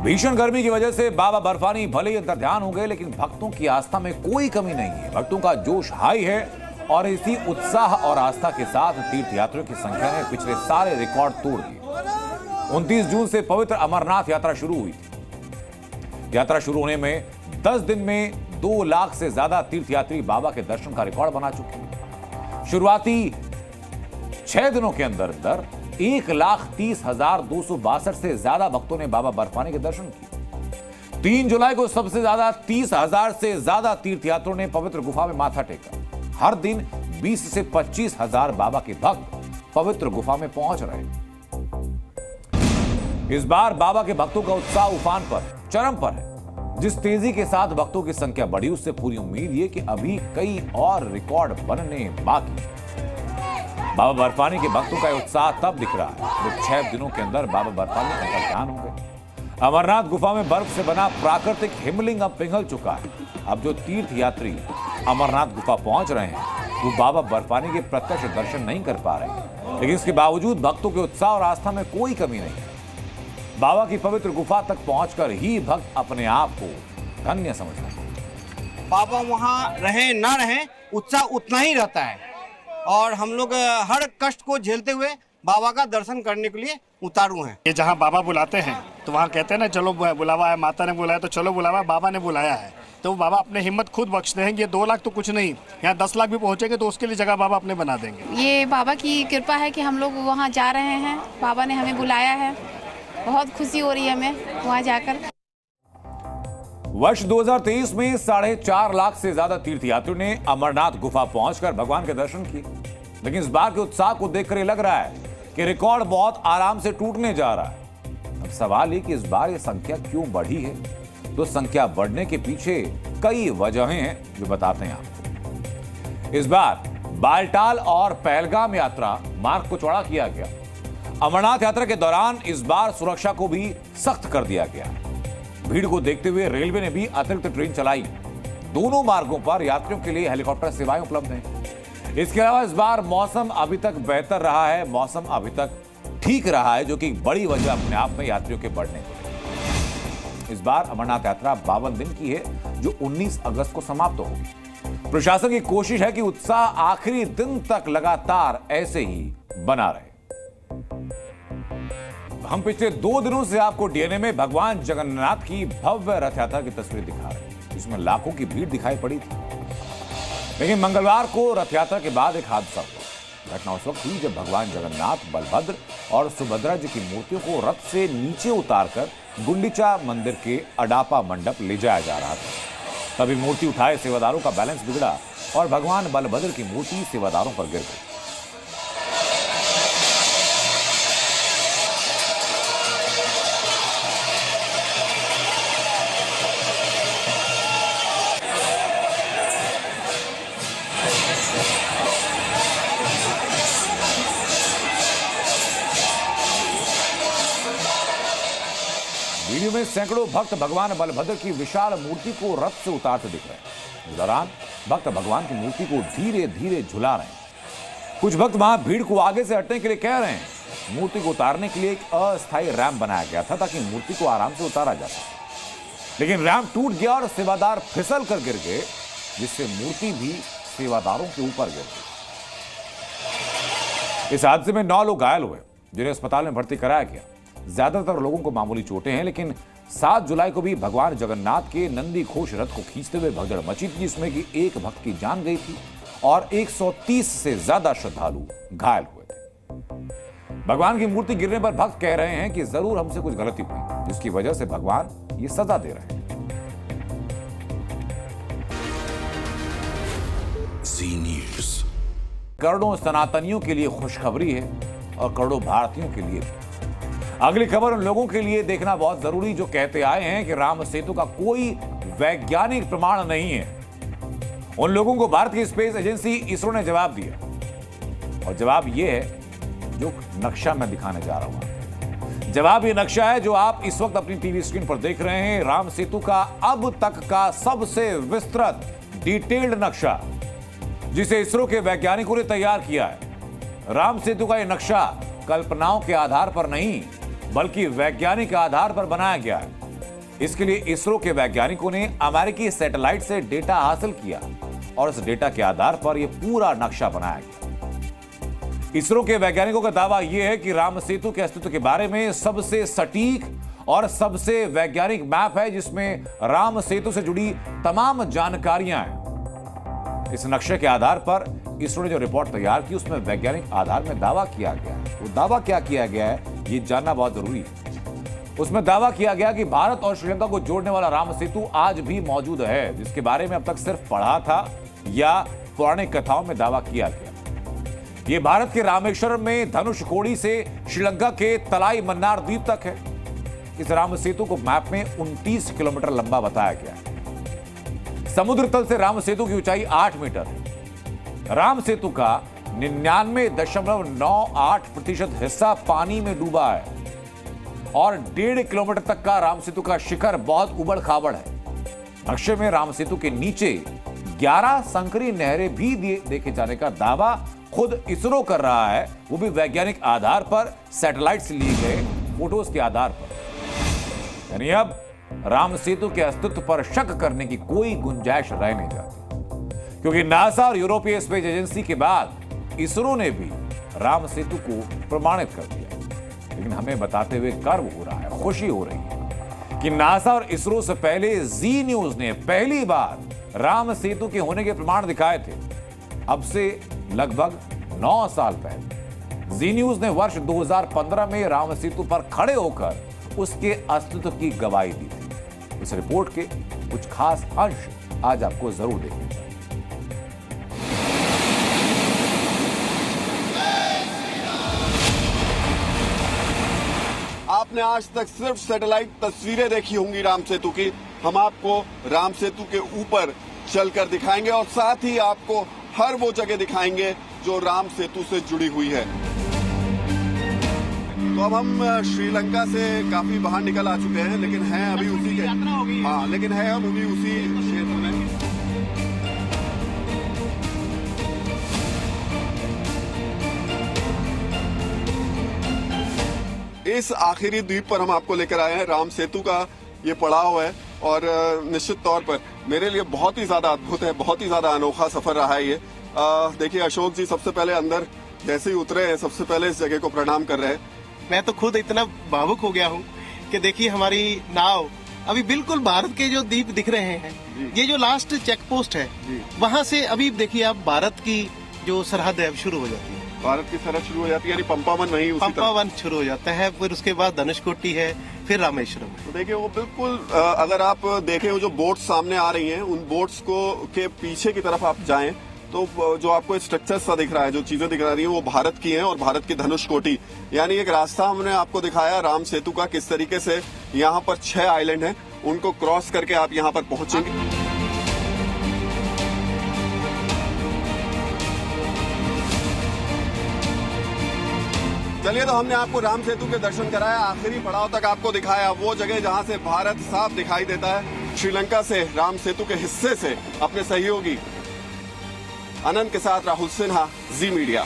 भीषण गर्मी की वजह से बाबा बर्फानी भले ही अंतर्ध्यान हो गए, लेकिन भक्तों की आस्था में कोई कमी नहीं है। भक्तों का जोश हाई है और इसी उत्साह और आस्था के साथ तीर्थयात्रियों की संख्या ने पिछले सारे रिकॉर्ड तोड़ दिए। 29 जून से पवित्र अमरनाथ यात्रा शुरू हुई थी। यात्रा शुरू होने में 10 दिन में 2 लाख से ज्यादा तीर्थयात्री बाबा के दर्शन का रिकॉर्ड बना चुके हैं। शुरुआती 6 दिनों के अंदर 1,30,262 से ज्यादा भक्तों ने बाबा बर्फानी के दर्शन किए। 3 जुलाई को सबसे ज्यादा 30,000 से ज्यादा तीर्थयात्रियों ने पवित्र गुफा में माथा टेका। हर दिन 20 से 25,000 बाबा के भक्त पवित्र गुफा में पहुंच रहे। इस बार बाबा के भक्तों का उत्साह उफान पर, चरम पर है। जिस तेजी के साथ भक्तों की संख्या बढ़ी, उससे पूरी उम्मीद है कि अभी कई और रिकॉर्ड बनने बाकी। बाबा बर्फानी के भक्तों का उत्साह तब दिख रहा है जब 6 दिनों के अंदर बाबा बर्फानी अंतर्ध्यान हो गए। अमरनाथ गुफा में बर्फ से बना प्राकृतिक हिमलिंग अब पिघल चुका है। अब जो तीर्थयात्री अमरनाथ गुफा पहुंच रहे हैं वो बाबा बर्फानी के प्रत्यक्ष दर्शन नहीं कर पा रहे, लेकिन इसके बावजूद भक्तों के उत्साह और आस्था में कोई कमी नहीं है। बाबा की पवित्र गुफा तक पहुंचकर ही भक्त अपने आप को धन्य समझते हैं। बाबा वहाँ रहे ना रहे, उत्साह उतना ही रहता है और हम लोग हर कष्ट को झेलते हुए बाबा का दर्शन करने के लिए उतारू हैं। ये जहाँ बाबा बुलाते हैं तो वहाँ कहते हैं ना, चलो बुलावा है, माता ने बुलाया तो चलो बुलावा, बाबा ने बुलाया है तो बाबा अपने हिम्मत खुद बख्शते हैं। ये 2 लाख तो कुछ नहीं, यहाँ 10 लाख भी पहुँचेंगे तो उसके लिए जगह बाबा अपने बना देंगे। ये बाबा की कृपा है कि हम लोग वहाँ जा रहे हैं, बाबा ने हमें बुलाया है, बहुत खुशी हो रही है हमें वहाँ जाकर। वर्ष 2023 में 4.5 लाख से ज्यादा तीर्थयात्रियों ने अमरनाथ गुफा पहुंचकर भगवान के दर्शन किए, लेकिन इस बार के उत्साह को देखकर ये लग रहा है कि रिकॉर्ड बहुत आराम से टूटने जा रहा है। अब सवाल ये कि इस बार ये संख्या क्यों बढ़ी है, तो संख्या बढ़ने के पीछे कई वजहें हैं जो बताते हैं आपको। इस बार बालटाल और पहलगाम यात्रा मार्ग को चौड़ा किया गया। अमरनाथ यात्रा के दौरान इस बार सुरक्षा को भी सख्त कर दिया गया। भीड़ को देखते हुए रेलवे ने भी अतिरिक्त ट्रेन चलाई। दोनों मार्गों पर यात्रियों के लिए हेलीकॉप्टर सेवाएं उपलब्ध हैं। इसके अलावा इस बार मौसम अभी तक बेहतर रहा है, मौसम अभी तक ठीक रहा है, जो कि बड़ी वजह अपने आप में यात्रियों के बढ़ने की। इस बार अमरनाथ यात्रा 52 दिन की है, जो 19 अगस्त को समाप्त होगी। प्रशासन की कोशिश है कि उत्साह आखिरी दिन तक लगातार ऐसे ही बना रहे। हम पिछले 2 दिनों से आपको डीएनए में भगवान जगन्नाथ की भव्य रथ यात्रा की तस्वीर दिखा रहे हैं, जिसमें लाखों की भीड़ दिखाई पड़ी थी। लेकिन मंगलवार को रथ यात्रा के बाद एक हादसा हुआ। घटना उस वक्त हुई जब भगवान जगन्नाथ, बलभद्र और सुभद्रा जी की मूर्तियों को रथ से नीचे उतारकर गुंडीचा मंदिर के अडापा मंडप ले जाया जा रहा था। तभी मूर्ति उठाए सेवादारों का बैलेंस बिगड़ा और भगवान बलभद्र की मूर्ति सेवादारों पर गिर गई। वीडियो में सैकड़ों भक्त भगवान बलभद्र की विशाल मूर्ति को रथ से उतारते दिख रहे हैं। इस दौरान भक्त भगवान की मूर्ति को धीरे धीरे झुला रहे हैं। कुछ भक्त वहां भीड़ को आगे से हटने के लिए कह रहे हैं। मूर्ति को उतारने के लिए एक अस्थायी रैंप बनाया गया था ताकि मूर्ति को आराम से उतारा जा सके, लेकिन रैंप टूट गया और सेवादार फिसल कर गिर गए, जिससे मूर्ति भी सेवादारों के ऊपर गिर गई। इस हादसे में 9 लोग घायल हुए, जिन्हें अस्पताल में भर्ती कराया गया। ज्यादातर लोगों को मामूली चोटें हैं, लेकिन 7 जुलाई को भी भगवान जगन्नाथ के नंदी घोष रथ को खींचते हुए भगदड़ मची थी, जिसमें कि एक भक्त की जान गई थी और 130 से ज्यादा श्रद्धालु घायल हुए थे। भगवान की मूर्ति गिरने पर भक्त कह रहे हैं कि जरूर हमसे कुछ गलती हुई, जिसकी वजह से भगवान ये सजा दे रहे हैं। करोड़ों सनातनियों के लिए खुशखबरी है और करोड़ों भारतीयों के लिए। अगली खबर उन लोगों के लिए देखना बहुत जरूरी जो कहते आए हैं कि राम सेतु का कोई वैज्ञानिक प्रमाण नहीं है। उन लोगों को भारतीय स्पेस एजेंसी इसरो ने जवाब दिया, और जवाब यह है जो नक्शा मैं दिखाने जा रहा हूं। जवाब ये नक्शा है जो आप इस वक्त अपनी टीवी स्क्रीन पर देख रहे हैं। राम सेतु का अब तक का सबसे विस्तृत डिटेल्ड नक्शा, जिसे इसरो के वैज्ञानिकों ने तैयार किया है। राम सेतु का यह नक्शा कल्पनाओं के आधार पर नहीं, बल्कि वैज्ञानिक आधार पर बनाया गया है। इसके लिए इसरो के वैज्ञानिकों ने अमेरिकी सैटेलाइट से डेटा हासिल किया और इस डेटा के आधार पर यह पूरा नक्शा बनाया गया। इसरो के वैज्ञानिकों का दावा यह है कि राम सेतु के अस्तित्व के बारे में सबसे सटीक और सबसे वैज्ञानिक मैप है, जिसमें राम सेतु से जुड़ी तमाम जानकारियां हैं। इस नक्शे के आधार पर इसरो ने जो रिपोर्ट तैयार की, उसमें वैज्ञानिक आधार में दावा किया गया है। वो दावा क्या किया गया है, ये जानना बहुत जरूरी है। उसमें दावा किया गया कि भारत और श्रीलंका को जोड़ने वाला राम सेतु आज भी मौजूद है, जिसके बारे में अब तक सिर्फ पढ़ा था या पौराणिक कथाओं में दावा किया गया। यह भारत के रामेश्वरम में धनुषकोडी से श्रीलंका के तलाई मन्नार द्वीप तक है। इस राम सेतु को मैप में 29 किलोमीटर लंबा बताया गया है। समुद्र तल से राम सेतु की ऊंचाई 8 मीटर है। राम सेतु का 99.98% हिस्सा पानी में डूबा है और 1.5 किलोमीटर तक का राम सेतु का शिखर बहुत उबड़ खाबड़ है। नक्शे में राम सेतु के नीचे 11 संकरी नहरें भी देखे जाने का दावा खुद इसरो कर रहा है, वो भी वैज्ञानिक आधार पर, सैटेलाइट से लिए गए फोटोज के आधार पर। यानी अब राम सेतु के अस्तित्व पर शक करने की कोई गुंजाइश रह नहीं जाती, क्योंकि नासा और यूरोपीय स्पेस एजेंसी के बाद इसरो ने भी राम सेतु को प्रमाणित कर दिया। लेकिन हमें बताते हुए गर्व हो रहा है, खुशी हो रही है कि नासा और इसरो से पहले जी न्यूज ने पहली बार राम सेतु के होने के प्रमाण दिखाए थे। अब से लगभग 9 साल पहले जी न्यूज ने वर्ष 2015 में राम सेतु पर खड़े होकर उसके अस्तित्व की गवाही दी थी। इस रिपोर्ट के कुछ खास अंश आज आपको जरूर देखने चाहिए। आपने आज तक सिर्फ सैटेलाइट तस्वीरें देखी होंगी राम सेतु की। हम आपको राम सेतु के ऊपर चलकर दिखाएंगे और साथ ही आपको हर वो जगह दिखाएंगे जो राम सेतु से जुड़ी हुई है। तो अब हम श्रीलंका से काफी बाहर निकल आ चुके हैं, लेकिन हैं अभी उसी के, हाँ, लेकिन है हम अभी उसी क्षेत्र में। इस आखिरी द्वीप पर हम आपको लेकर आए हैं। राम सेतु का ये पड़ाव है और निश्चित तौर पर मेरे लिए बहुत ही ज्यादा अद्भुत है, बहुत ही ज्यादा अनोखा सफर रहा है ये। देखिए अशोक जी सबसे पहले अंदर जैसे ही उतरे हैं, सबसे पहले इस जगह को प्रणाम कर रहे हैं। मैं तो खुद इतना भावुक हो गया हूँ कि देखिए हमारी नाव अभी बिल्कुल भारत के जो द्वीप दिख रहे हैं, ये जो लास्ट चेक पोस्ट है वहाँ से अभी देखिए आप भारत की जो सरहद है शुरू हो जाती है। भारत की सरहद शुरू हो जाती है, यानी पंपावन वहीं उसी पंपावन शुरू हो जाता है, फिर उसके बाद धनुषकोटी है, फिर रामेश्वरम। तो देखिए वो बिल्कुल अगर आप देखें वो जो बोट्स सामने आ रही हैं, उन बोट्स को के पीछे की तरफ आप जाएं तो जो आपको स्ट्रक्चर सा दिख रहा है, जो चीजें दिख रही हैं वो भारत की हैं और भारत की धनुषकोटी, यानी एक रास्ता हमने आपको दिखाया राम सेतु का, किस तरीके से यहाँ पर 6 आइलैंड हैं, उनको क्रॉस करके आप यहाँ पर पहुंचेंगे। चलिए तो हमने आपको राम सेतु के दर्शन कराया, आखिरी पड़ाव तक आपको दिखाया वो जगह जहां से भारत साफ दिखाई देता है। श्रीलंका से राम सेतु के हिस्से से अपने सहयोगी अनंत के साथ राहुल सिन्हा, जी मीडिया।